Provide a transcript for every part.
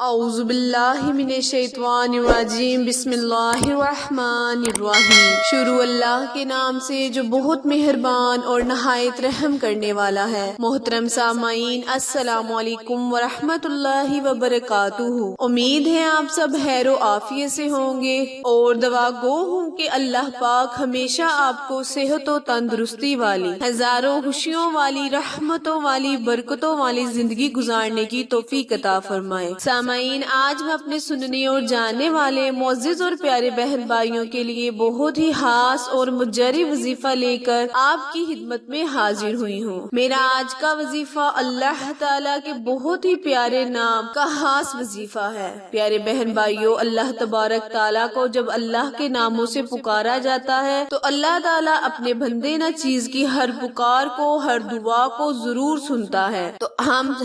اعوذ باللہ من الشیطان الرجیم، بسم اللہ الرحمن الرحیم۔ شروع اللہ کے نام سے جو بہت مہربان اور نہایت رحم کرنے والا ہے۔ محترم سامعین، السلام علیکم ورحمۃ اللہ وبرکاتہ۔ امید ہے آپ سب خیر و عافیت سے ہوں گے اور دعا گو ہوں کہ اللہ پاک ہمیشہ آپ کو صحت و تندرستی والی، ہزاروں خوشیوں والی، رحمتوں والی، برکتوں والی زندگی گزارنے کی توفیق عطا فرمائے۔ سامعین، آج میں اپنے سننے اور جاننے والے معزز اور پیارے بہن بھائیوں کے لیے بہت ہی خاص اور مجری وظیفہ لے کر آپ کی خدمت میں حاضر ہوئی ہوں۔ میرا آج کا وظیفہ اللہ تعالیٰ کے بہت ہی پیارے نام کا خاص وظیفہ ہے۔ پیارے بہن بھائیوں، اللہ تبارک تعالیٰ کو جب اللہ کے ناموں سے پکارا جاتا ہے تو اللہ تعالیٰ اپنے بندے نہ چیز کی ہر پکار کو، ہر دعا کو ضرور سنتا ہے۔ تو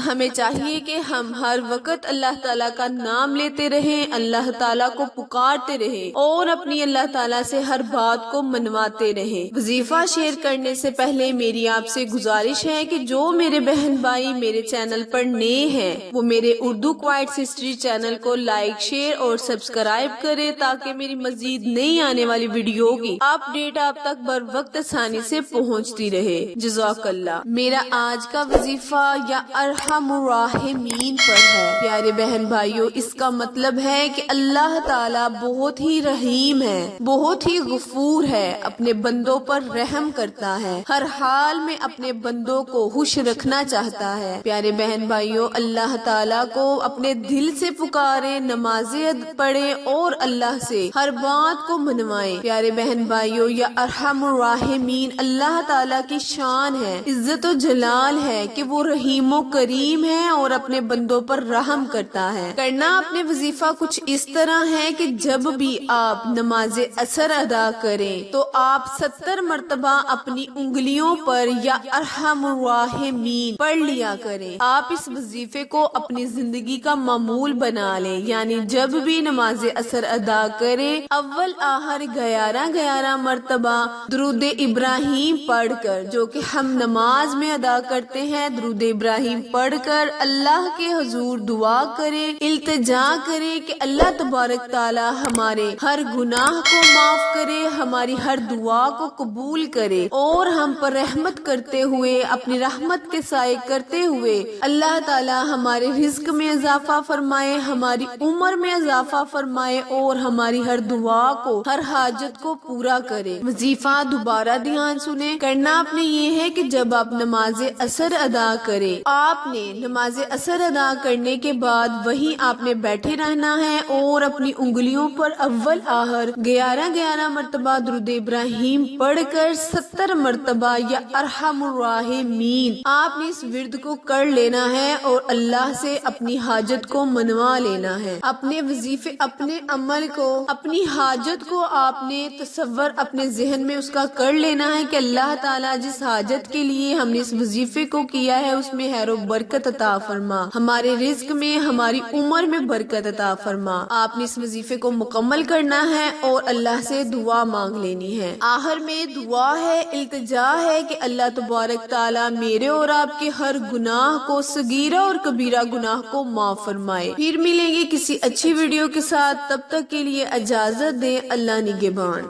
ہمیں چاہیے کہ ہم ہر وقت اللہ تعالیٰ کا نام لیتے رہیں، اللہ تعالیٰ کو پکارتے رہیں اور اپنی اللہ تعالیٰ سے ہر بات کو منواتے رہیں۔ وظیفہ شیئر کرنے سے پہلے میری آپ سے گزارش ہے کہ جو میرے بہن بھائی میرے چینل پر نئے ہیں وہ میرے اردو کوائٹس ہسٹری چینل کو لائک، شیئر اور سبسکرائب کرے تاکہ میری مزید نئی آنے والی ویڈیو کی اپڈیٹ آپ تک بر وقت آسانی سے پہنچتی رہے۔ جزاک اللہ۔ میرا آج کا وظیفہ یا ارحم الراحمین پر ہے۔ پیارے بہن بھائیوں، اس کا مطلب ہے کہ اللہ تعالیٰ بہت ہی رحیم ہے، بہت ہی غفور ہے، اپنے بندوں پر رحم کرتا ہے، ہر حال میں اپنے بندوں کو خوش رکھنا چاہتا ہے۔ پیارے بہن بھائیوں، اللہ تعالیٰ کو اپنے دل سے پکارے، نمازیں پڑھیں اور اللہ سے ہر بات کو منوائیں۔ پیارے بہن بھائیوں، یا ارحم الراحمین اللہ تعالیٰ کی شان ہے، عزت و جلال ہے کہ وہ رحیم و کریم ہے اور اپنے بندوں پر رحم کرتا ہے۔ کرنا اپنے وظیفہ کچھ اس طرح ہے کہ جب بھی آپ نماز اثر ادا کریں تو آپ 70 مرتبہ اپنی انگلیوں پر یا ارحم الراحمین پڑھ لیا کریں۔ آپ اس وظیفے کو اپنی زندگی کا معمول بنا لیں، یعنی جب بھی نماز اثر ادا کریں اول آخر 11 مرتبہ درود ابراہیم پڑھ کر، جو کہ ہم نماز میں ادا کرتے ہیں، درود ابراہیم پڑھ کر اللہ کے حضور دعا کریں، التجا کریں کہ اللہ تبارک تعالی ہمارے ہر گناہ کو معاف کرے، ہماری ہر دعا کو قبول کرے اور ہم پر رحمت کرتے ہوئے، اپنی رحمت کے سائے کرتے ہوئے اللہ تعالی ہمارے رزق میں اضافہ فرمائے، ہماری عمر میں اضافہ فرمائے اور ہماری ہر دعا کو، ہر حاجت کو پورا کرے۔ وظیفہ دوبارہ دھیان سنیں۔ کرنا آپ نے یہ ہے کہ جب آپ نماز اثر ادا کریں، آپ نے نماز اثر ادا کرنے کے بعد وہیں آپ نے بیٹھے رہنا ہے اور اپنی انگلیوں پر اول آخر 11 مرتبہ درود ابراہیم پڑھ کر 70 مرتبہ یا ارحم الراحمین آپ نے اس ورد کو کر لینا ہے اور اللہ سے اپنی حاجت کو منوا لینا ہے۔ اپنے وظیفے، اپنے عمل کو، اپنی حاجت کو آپ نے تصور اپنے ذہن میں اس کا کر لینا ہے کہ اللہ تعالیٰ جس حاجت کے لیے ہم نے اس وظیفے کو کیا ہے اس میں خیر و برکت عطا فرما، ہمارے رزق میں، ہماری عمر میں برکت عطا فرما۔ آپ نے اس وظیفے کو مکمل کرنا ہے اور اللہ سے دعا مانگ لینی ہے۔ آخر میں دعا ہے، التجا ہے کہ اللہ تبارک تعالیٰ میرے اور آپ کے ہر گناہ کو، صغیرہ اور کبیرہ گناہ کو معاف فرمائے۔ پھر ملیں گے کسی اچھی ویڈیو کے ساتھ، تب تک کے لیے اجازت دیں۔ اللہ نگہبان۔